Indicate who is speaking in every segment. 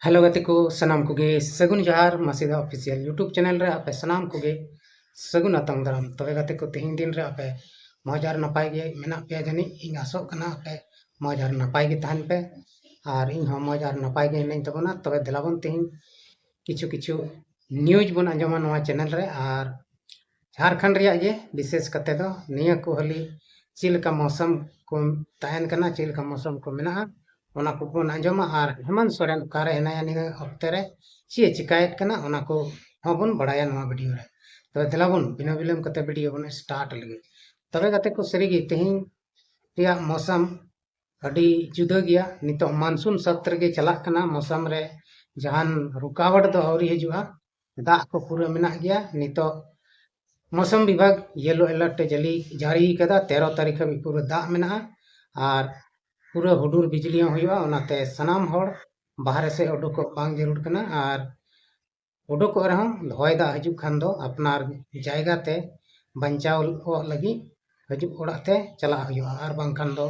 Speaker 1: Hello गति को सनाम को सगुन जहार मसीदा ऑफिशियल यूट्यूब चैनल रे आपे सनाम को सगुन अतंग दाराम तबे गति को तेहिं दिन रे आपे मौजार नपाय गे मेना पे जानी इन आसो कना आपे मौजार नपाय गे तहन पे और इन हम मौजार नपाय गे नहीं तबना तबे दिलाबन तेहिं किछु किछु न्यूज बन अंजमा नवा चैनल रे और झारखंड रिया गे विशेष कते दो निया को हली चिल का मौसम को तहन कना चिल का मौसम को मेना ओना को बन अंजमा और हेमंत सोरेन कारे हेनाया नि हफ्ते रे चे चिकायत कना ओना को हबन बड़ाया नवा वीडियो रे तबे दिलाबन बिना विलम कते वीडियो बन स्टार्ट लगे तबे गते को सरीगी तेहिं रिया मौसम अडी जुदा गया नितो मानसून सत्र के चला कना मौसम रे जहान रुकावट दो औरी हजुआ दाग को पूरा मेना गया नितो मौसम विभाग येलो अलर्ट जारी कदा 13 तारीख हाबी पूरा दाग मेना और पूरा हुडूर बिजली हुआ ओनाते सनाम हर बाहर से उडुको बांग जरूर कना और उडुको रहम हय दाग हजु खान दो अपनार जायगा ते बंचाव लगी हजु ओड़ाते चला हुआ और बांखान दो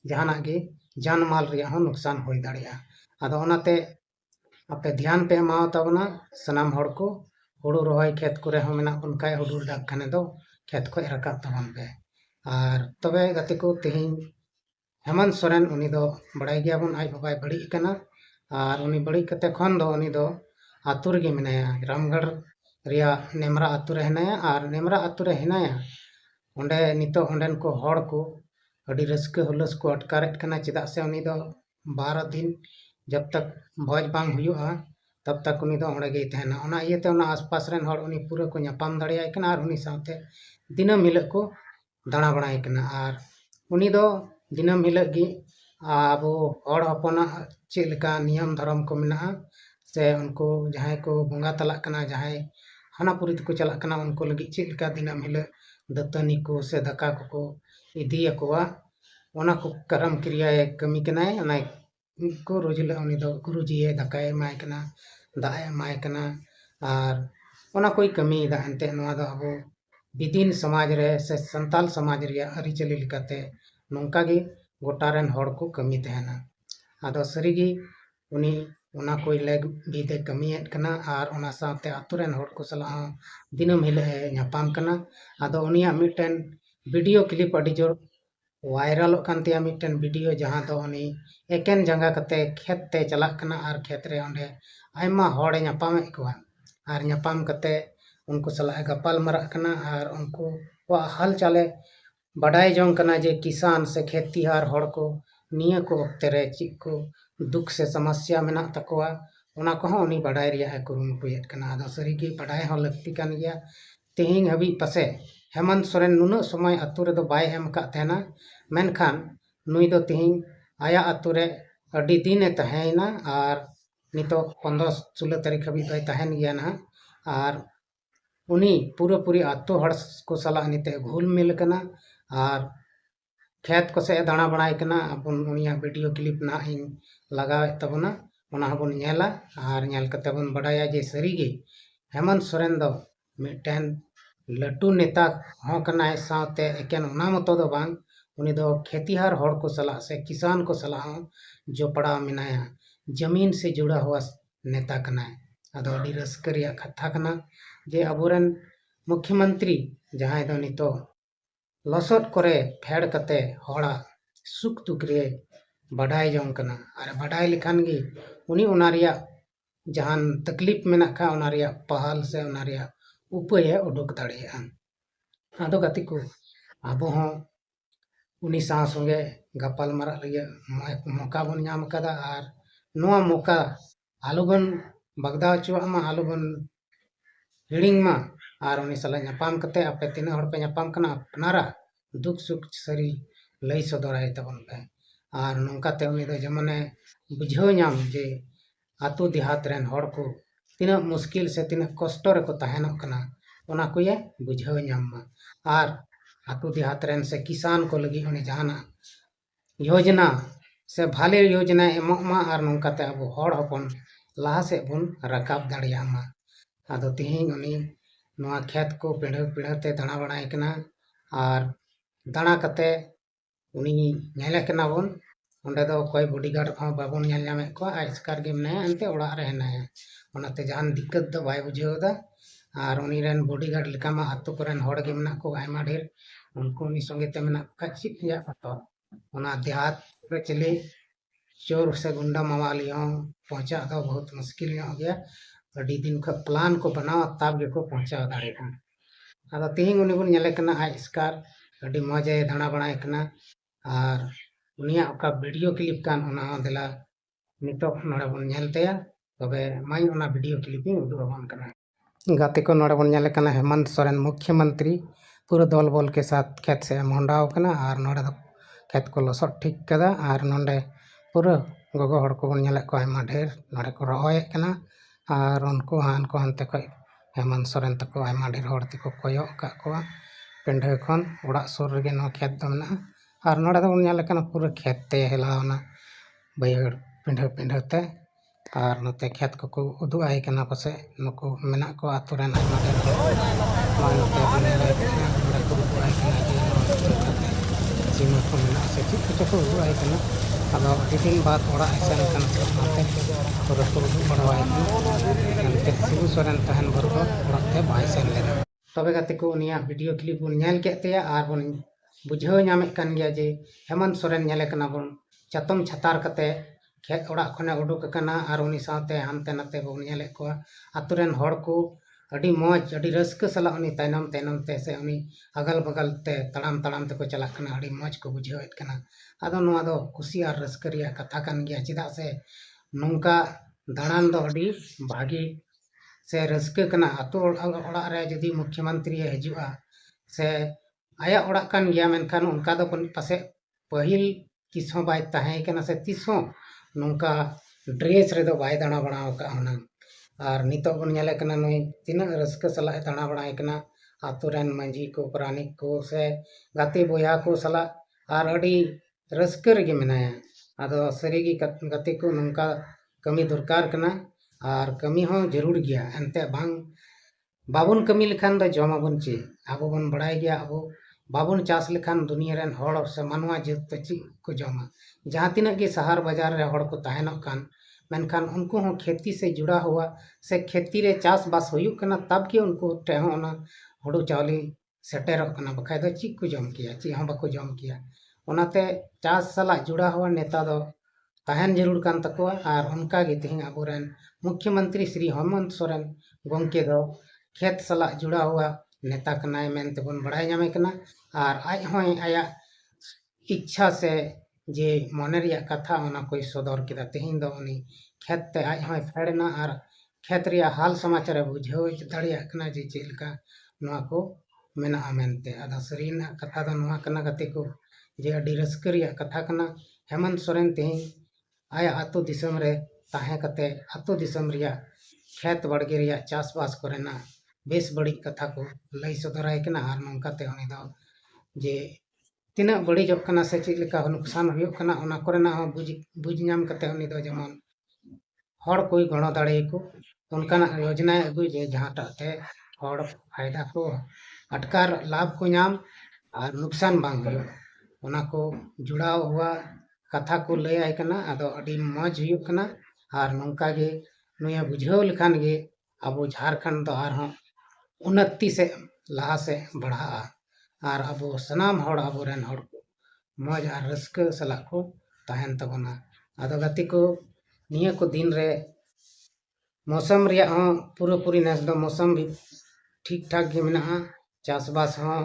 Speaker 1: जहाना गे जान माल रिया हो नुकसान हो दाड़िया आदो ओनाते आपे ध्यान पे एमाव ताबना सनाम हर को हुड़ू रोहय खेत करे हो मेना बन खाय हुडूर दाग खाने दो खेत को रकाब तबन पे और तबे गति को तेहिं हेमंत सोरेन उनी दो बड़ाई गया बन आज बाबाय बड़ी कना और उनी बड़ी कते खन दो उनी दो आतु रे मेनाया रामगढ़ रिया नेमरा आतु रे हेनाया और नेमरा आतु रे हेनाया ओंडे नितो ओंडेन को हड़ को अड़ी रस्क हुलस को अटकारेट कना चेदा से उनी दो 12 दिन जब तक भोज बांग हुआ तब तक उनी दो ओंडे गे तहना ओना इयते ओना आसपास रेन हड़ उनी पूरा को ᱧᱟᱯᱟᱢ दाड़ियाय कना और उनी साथे दिनम हिलक को दाणा बणाय कना और उनी दो दिनम हिलक गे आबो हड़ हपना चेलका नियम धर्म को मेना से उनको जहां को बंगा तलाक कना जहां हानापुरी को चलाक कना उनको लगी चेलका दिनम हिलक दतनी को से दका को इदी अकवा ओना को कर्म क्रिया कमी कनाय ओना को रोजिला उनी दो गुरुजी दकाय माय कना दाय माय कना और ओना कोई कमी दा अंते नवा दो अबो विदिन समाज रे से संताल समाज रिया अरिचली लिकाते नोंका गे गोटारेन हड़ को कमी तहना आदो सरीगी उनी ओना कोई लेग बीते कमीयत कना और ओना साथे आतुरेन हड़ को सला दिनम हिले ᱧᱟᱯᱟᱢ कना आदो उनिया मिटन वीडियो क्लिप अडी जोर वायरल कानतिया मिटन वीडियो जहां दो उनी एकेन जंगा कते खेत ते चलाक कना और खेत रे ओंडे आयमा हड़े ᱧᱟᱯᱟᱢ एकवा और ᱧᱟᱯᱟᱢ कते उनको सला गपाल मरा कना और उनको वा हाल चाले बड़ाई जों कना जे किसान से खेतीहार हड़ को निया को वक्ते रे ची को दुख से समस्या मेना तकवा ओना को उनी बड़ाई रिया कुरुमुटुयत कना आदो सरीगी बड़ाई हो लगती कान गया तेहिं हबी पसे हेमंत सोरेन नुना समय अतु रे दो बाय एम का तहना मेनखान नुई दो तेहिं आया अतु रे अडी दिन ए तहैना और नितो 15-16 तारीख हबी दो तहन गया ना और उनी पूरी अतु हड़ को सला निते घुल मिल कना और खेत को से दाणा बनाय कना अपन उनिया वीडियो क्लिप ना इन लगाव तबना ओना हबन नेला और नेल कते बन बड़ाया जे सरीगे हेमंत सोरेन दो मिटन लटू नेता हो कना साथे एकेन ओना मतो दो बांग उनी दो खेतीहार हड़ को सला से किसान को सला जो पड़ा मिनाया जमीन से जुड़ा हुआ नेता कना आदो अडी रस्करिया कथा कना जे अबुरन मुख्यमंत्री जहां दो नितो लसट करे फेड़ कते हड़ा सुख दुख रे बड़ाई जों कना और बड़ाई लिखान गे उनी ओना रिया जहान तकलीफ मेना खा ओना रिया पहल से ओना रिया उपाय उडुक दाड़िया आदो गति को आबो हो उनी सा संगे गपाल मारा लगे मौका बन नाम कदा और नोआ मौका आलुबन बगदा चुआ मा आलुबन हिड़िंग मा और उनी सला ᱧᱟᱯᱟᱢ कते आपे तीना हड़ पे ᱧᱟᱯᱟम कना अपनारा दुख सुख सरी लई सदराय तबन पे और नोंकाते उनी दो जमने बुझाव नाम जे आतु देहात रेन हड़ को तीना मुश्किल से तीना कष्ट रे को तहनक कना ओना को ये बुझाव नाम मा और आतु देहात रेन से किसान को लगी उनी जहाना योजना से भाले योजना एमक मा और नोंकाते अब हड़ हपन लाहा से बन रकाब दाड़िया मा आदो तेहिं उनी नोआ खेत को पिढ़ते दाणा बनाय कना और दाणा कते उनी नेले कना बन ᱚᱸᱰᱮ ᱫᱚ ᱚᱠᱚᱭ ᱵᱚᱰᱤᱜᱟर्ᱰ ᱦᱚᱸ ᱵᱟᱵᱚᱱ ᱧᱮᱞ ᱧᱟᱢᱮᱫ ᱠᱚᱣᱟ, ᱟᱡ ᱮᱥᱠᱟᱨ ᱜᱮ ᱢᱮᱱᱟᱭᱟ, ᱮᱱᱛᱮ ᱚᱲᱟᱜ ᱨᱮ ᱦᱮᱱᱟᱭᱟ, ᱚᱱᱟᱛᱮ ᱡᱟᱦᱟᱱ ᱫᱤक्ᱠᱟᱹᱛ ᱫᱚ ᱵᱟᱭ ᱵᱩᱡᱷᱟᱹᱣ ᱮᱫᱟ। ᱟᱨ ᱩᱱᱤ ᱨᱮᱱ ᱵᱚᱰᱤᱜᱟर्ड ᱞᱮᱠᱟ ᱢᱟ ᱟᱛᱳ ᱠᱚᱨᱮᱱ ᱦᱚᱲ ᱜᱮ ᱢᱮᱱᱟᱜ ᱠᱚ ᱟᱭᱢᱟ ᱰᱷᱮᱨ, उनको उन्हीं संगे ते मेना कच्ची चीज पता ओना देहात रे चले चोर से गुंडा मवाली हों पहुंचा दो बहुत मुश्किल हो गया अड़ी दिन का प्लान को बनावा तब गेको पहुंचा दाड़े का आदा तेहिंग उनी बुन नेले कना आज स्कार अड़ी मजे दाना बनाए कना और उनिया का वीडियो क्लिप कान ओना देला नितो नोडे बुन नेलतेया तबे माई ओना वीडियो क्लिप इन उदुग बन कना गाते को नोडे बुन नेले कना हेमंत सोरेन मुख्यमंत्री पूरा दल बल के साथ खेत से मोंडाव कना और नोडे दो खेत को लसट ठीक कदा और नोडे पूरा गोगो हड़ को बन नेले को आयमा ढेर नोडे को रहोय कना और उनको हानते को हेमंत सोरेन तको आयमा ढेर हड़ तको कोयो का को पेंढे खन ओड़ा सुर रे नो खेत दो मेना और नोडे दो बन नेले कना पूरा खेत ते हेलावना बैगड़ पेंढे ते और नते खेत को उदु आय कना पसे नुको मेना को आतु रेन आयमा ढेर मानते बनेले नोडे को उदु आय कना जे सीमा को मेना से चिक को उदु आय कना आदो अति दिन बाद ओड़ा आइसन कना नाते पूरा को उदु बड़वाय नते सिबु सोरेन तहन बरको ओड़ाते बाय सेन लेना तबे गाते को उनिया वीडियो क्लिप बुन नेल केतेया आर बुन बुझाव नामे कान गया जे हेमंत सोरेन नेले कना बुन चातम छतार कते खेत ओड़ा खने उडुक कना और उनी साथे हानते नाते बुन नेले को आतुरेन हड़ को अड़ी मौज अड़ी रस्क सला उनी तैनम ते से उनी अगल बगल ते तड़ाम ते को चला कना अड़ी मौज को बुझावेत कना आदो नुआ दो खुशी और रस्क रिया कथा कान गया चिदा से नोंका दाणान दो अड़ी भागी से रस्क कना आतो ओड़ा रे जदी मुख्यमंत्री हजुआ से आया ओड़ा कान गया मेनखान उनका दो पासे पहिल तिसों बाय ताहे कना से तिसों नोंका ड्रेस रे दो बाय दाणा बनाव का होना और नितो बन नेले कना नई तिना रस्क सला दाणा बनाए कना आतु रेन मंजी को प्राणिक को से गाते बोया को सला और अड़ी रस्क रे मेनाया आदो सरीगी गाते को नोंका कमी दरकार कना और कमी हो जरूर गया एनते बांग बाबुन कमी लेखान दो जमाबुन चे आबो बन बड़ाई गया आबो बाबुन चास लेखान दुनिया रेन हड़ से मानवा जेत ची को जमा जहाँ तिना के शहर बाजार रे हड़ को तहनक कान मेनखान उनको हो खेती से जुड़ा हुआ से खेती रे चास बास हुयुक कना तब के उनको टेहो ना हुड़ू चावली सेटेरक कना बखाय दो ची को जम किया ची हम बाको जम किया ओनाते चास सला जुड़ा हुआ नेता दो तहन जरूर कान तकवा और उनका गे तेहिं आबोरेन मुख्यमंत्री श्री हेमंत सोरेन गोंके दो खेत सला जुड़ा हुआ नेता कनाय मेनते बन बड़ाय नामे कना और आज होय आया इच्छा से जे मने रिया कथा ओना कोई सदर केदा तेहिं दो उनी खेत ते आज होय फेड़ना और खेत रिया हाल समाचार बुझाव दाड़िया कना जे चेलका नोआ को मेना मेनते आदा सरीना कथा दो नोआ कना गते को जे अडी रस्क रिया कथा कना हेमंत सोरेन तेहिं आया आतो दिसम रे ताहे कते आतो दिसम रिया खेत बड़गे रिया चासबास करेना बेस बड़ी कथा को लई सदराय कना और नोंकाते उनी दो जे तीना बड़ी जब कना से चेक लेका नुकसान हुयुक कना ओना कोरेना हो बुझ नाम कते उनी दो जमन हड़ कोई गणो दाड़े को उनकाना योजना अगु जे जहाँ टाते हड़ फायदा को अटकार लाभ को नाम और नुकसान बांग हुयुक ओना को जुड़ाव हुआ कथा को लय आय कना आदो अडी मौज हुयुक कना और नोंका गे नुया बुझाव लेखान गे अबो झारखंड दो आर हों उन्नति से लहा से बढ़ा और अब सनाम हड़ अब रेन हड़ को मौज और रस्क सला को तहन तबना आदो गति को निया को दिन रे मौसम रिया हो पूरी नेस दो मौसम भी ठीक ठाक गे मेना चासबास हो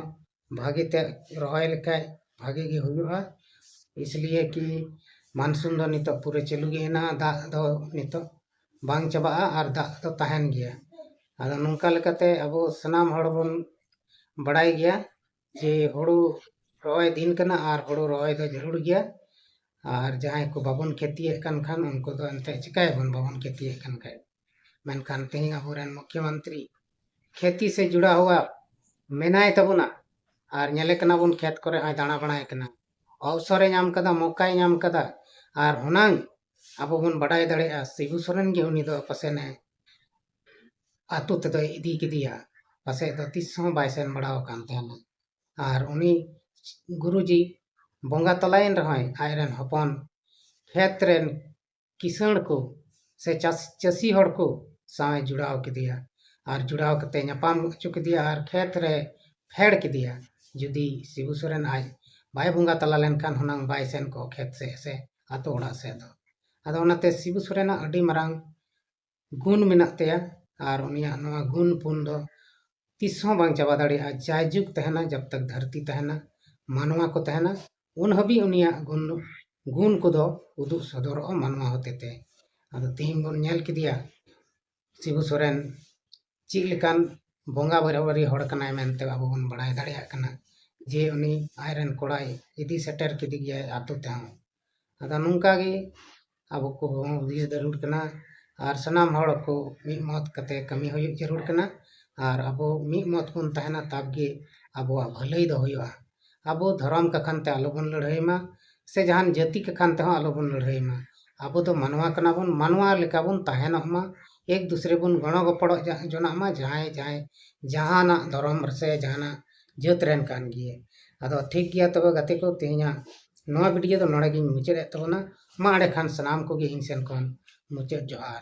Speaker 1: भागे ते रहोय लेखाय भागे गे हुयुआ इसलिए कि मानसून दो नितो पूरे चलू गे ना दा दो नितो बांग चबा और दा दो तहन गया आदो नोंका लेकाते अब सनाम हड़ बन बड़ाई गया जे हुड़ू रॉय दिन कना और हुड़ू रॉय दो जरूर गया और जहाँ को बाबन खेती खान उनको तो अंते चिकाय बन बाबन खेती खान मेनखान तेहिं आबोरेन मुख्यमंत्री खेती से जुड़ा हुआ मेनाय तबुना और नेले कना बुन खेत करे आय दाणा बनाय कना अवसरे नाम कदा मौकाय नाम कदा और हुनांग आबो बन बड़ाय दाड़ेया शिबू सोरेन गे उनी दो पसेने आतु ते दो इदी किदिया पसे दो तिस हों बाय सेन बड़ाव कान तहना और उनी गुरुजी बोंगा तलायन रहोय आयरन हपन खेत रेन किसाण को से चासी हड़ को सावे जुड़ाव किदिया और जुड़ाव कते ᱧᱟᱯᱟᱢ हᱚᱪᱚ किदिया और खेत रे फेड़ किदिया जुदी शिबू सोरेन आज बाय बुंगा तला लेनखान हुनांग बाय सेन को खेत से आतो ओड़ा से दो आदो ओनाते शिबू सोरेना अडी मरांग गुण मेना तेया और उनिया नोआ गुण पुन दो तिसों बांग चाबा दाड़िया जायजुग तहना जब तक धरती तहना मानवा को तहना उन हबी उनिया गुण को दो उदु सदर मानवा होते ते आदो तीन बोन नेल किदिया शिबू सोरेन चीज लेकान बोंगा बराबरी हड़ कनाय मेनते आबो बोन बड़ाय दाड़िया कना जे उनी आयरन कोड़ाय इदी सेटर किदी गया आतो ते आदा नुंका गे आबो को उदिस जरूर कना और सनाम हड़ को मी मत कते कमी होय जरूर कना और आबो मी मत कोन तहना तब गे आबो भलाई दो होयवा आबो धर्म कखन ते आलो बोन लड़ाई मा से जहान जाति कखन ते आलो बोन लड़ाई मा आबो तो मानवा कना बोन मानवा लेका बोन तहना मा एक दूसरे बोन गणो गपड़ो जोना मा जाय जाय जहाना धर्म से जहाना जात रेन कान गिए आदो ठीक गया तबे गते को तेहना नोआ वीडियो तो नोड़े गिन मुचाद तबना मा आड़े खान सनाम को गे इन सेन कोन मुचाद जोहार।